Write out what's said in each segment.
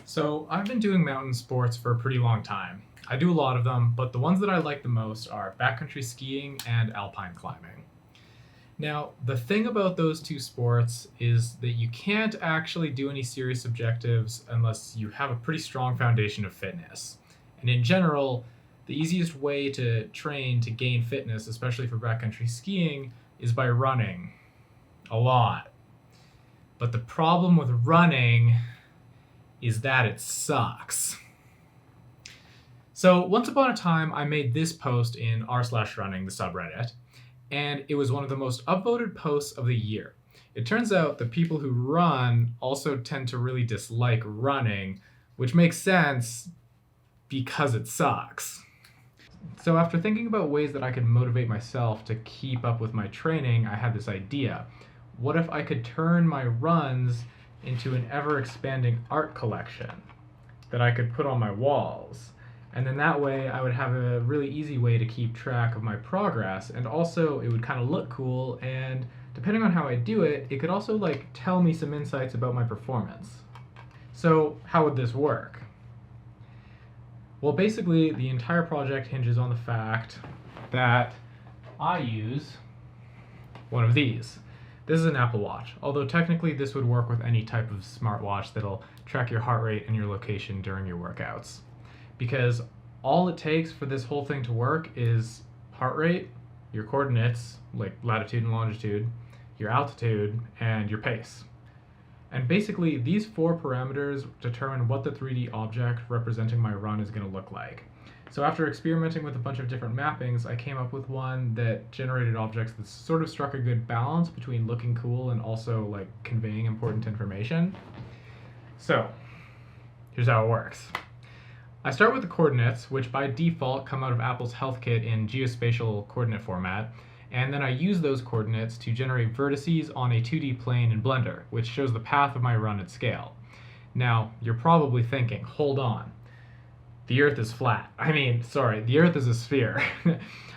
So I've been doing mountain sports for a pretty long time. I do a lot of them, but the ones that I like the most are backcountry skiing and alpine climbing. Now, the thing about those two sports is that you can't actually do any serious objectives unless you have a pretty strong foundation of fitness. And in general, the easiest way to train to gain fitness, especially for backcountry skiing, is by running a lot. But the problem with running is that it sucks. So once upon a time, I made this post in r/running, the subreddit, and it was one of the most upvoted posts of the year. It turns out that people who run also tend to really dislike running, which makes sense because it sucks. So after thinking about ways that I could motivate myself to keep up with my training, I had this idea. What if I could turn my runs into an ever-expanding art collection that I could put on my walls? And then that way I would have a really easy way to keep track of my progress, and also it would kind of look cool, and depending on how I do it, it could also tell me some insights about my performance. So how would this work? Well, basically the entire project hinges on the fact that I use one of these. This is an Apple Watch, although technically this would work with any type of smartwatch that'll track your heart rate and your location during your workouts. Because all it takes for this whole thing to work is heart rate, your coordinates, like latitude and longitude, your altitude, and your pace. And basically, these four parameters determine what the 3D object representing my run is going to look like. So after experimenting with a bunch of different mappings, I came up with one that generated objects that sort of struck a good balance between looking cool and also conveying important information. So here's how it works. I start with the coordinates, which by default come out of Apple's HealthKit in geospatial coordinate format, and then I use those coordinates to generate vertices on a 2D plane in Blender, which shows the path of my run at scale. Now, you're probably thinking, hold on, the Earth is flat. The Earth is a sphere.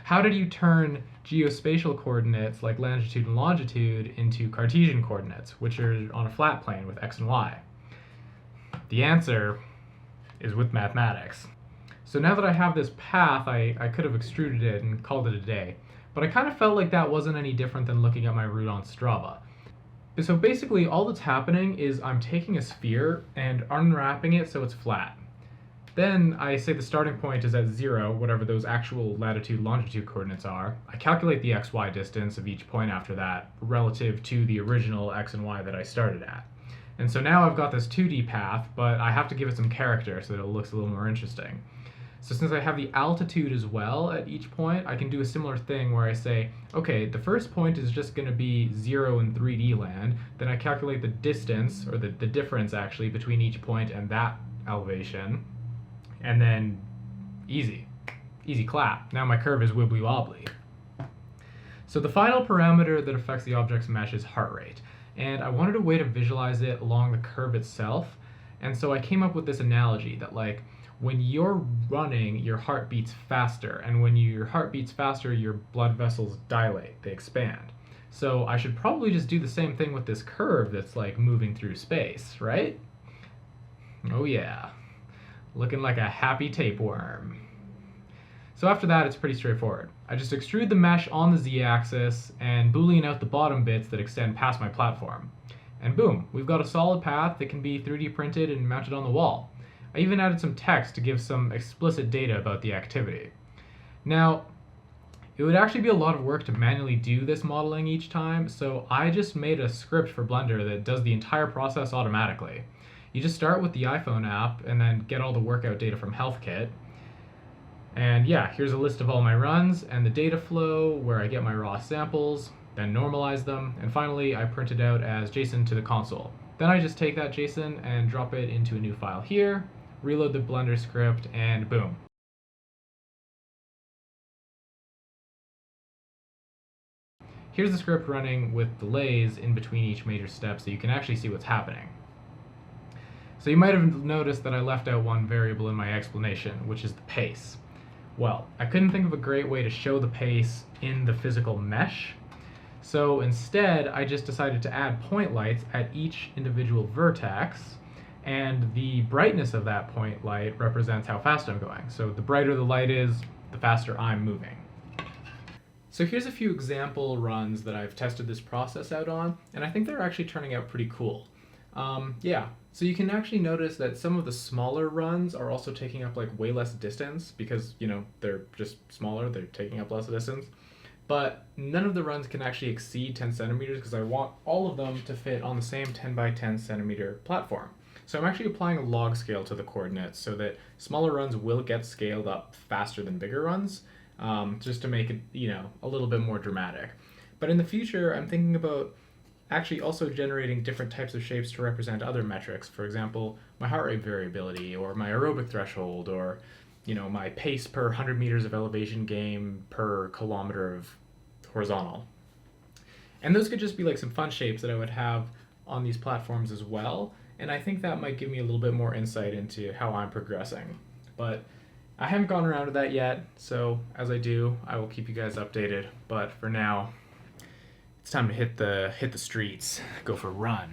How did you turn geospatial coordinates like longitude and longitude into Cartesian coordinates, which are on a flat plane with x and y? The answer is with mathematics. So now that I have this path, I could have extruded it and called it a day. But I kind of felt like that wasn't any different than looking at my route on Strava. So basically all that's happening is I'm taking a sphere and unwrapping it so it's flat. Then I say the starting point is at 0, whatever those actual latitude longitude coordinates are. I calculate the xy distance of each point after that relative to the original x and y that I started at. And so now I've got this 2D path, but I have to give it some character so that it looks a little more interesting. So since I have the altitude as well at each point, I can do a similar thing where I say, okay, the first point is just going to be 0 in 3D land. Then I calculate the distance, or the difference actually, between each point and that elevation. And then easy clap. Now my curve is wibbly wobbly. So the final parameter that affects the object's mesh is heart rate. And I wanted a way to visualize it along the curve itself. And so I came up with this analogy that when you're running, your heart beats faster. And when your heart beats faster, your blood vessels dilate, they expand. So I should probably just do the same thing with this curve that's moving through space, right? Oh yeah, looking like a happy tapeworm. So after that, it's pretty straightforward. I just extrude the mesh on the z-axis and boolean out the bottom bits that extend past my platform. And boom, we've got a solid path that can be 3D printed and mounted on the wall. I even added some text to give some explicit data about the activity. Now, it would actually be a lot of work to manually do this modeling each time, so I just made a script for Blender that does the entire process automatically. You just start with the iPhone app and then get all the workout data from HealthKit. And yeah, here's a list of all my runs and the data flow where I get my raw samples, then normalize them, and finally I print it out as JSON to the console. Then I just take that JSON and drop it into a new file here, reload the Blender script, and boom. Here's the script running with delays in between each major step so you can actually see what's happening. So you might have noticed that I left out one variable in my explanation, which is the pace. Well, I couldn't think of a great way to show the pace in the physical mesh, so instead I just decided to add point lights at each individual vertex And the brightness of that point light represents how fast I'm going. So the brighter the light is, the faster I'm moving. So here's a few example runs that I've tested this process out on, and I think they're actually turning out pretty cool. Yeah, so you can actually notice that some of the smaller runs are also taking up like way less distance because, they're just smaller, they're taking up less distance. But none of the runs can actually exceed 10 centimeters because I want all of them to fit on the same 10 by 10 centimeter platform. So I'm actually applying a log scale to the coordinates so that smaller runs will get scaled up faster than bigger runs, just to make it, a little bit more dramatic. But in the future, I'm thinking about actually also generating different types of shapes to represent other metrics. For example, my heart rate variability, or my aerobic threshold, or my pace per 100 meters of elevation gain per kilometer of horizontal. And those could just be like some fun shapes that I would have on these platforms as well. And I think that might give me a little bit more insight into how I'm progressing. But I haven't gone around to that yet, so as I do, I will keep you guys updated. But for now, it's time to hit the streets, go for a run.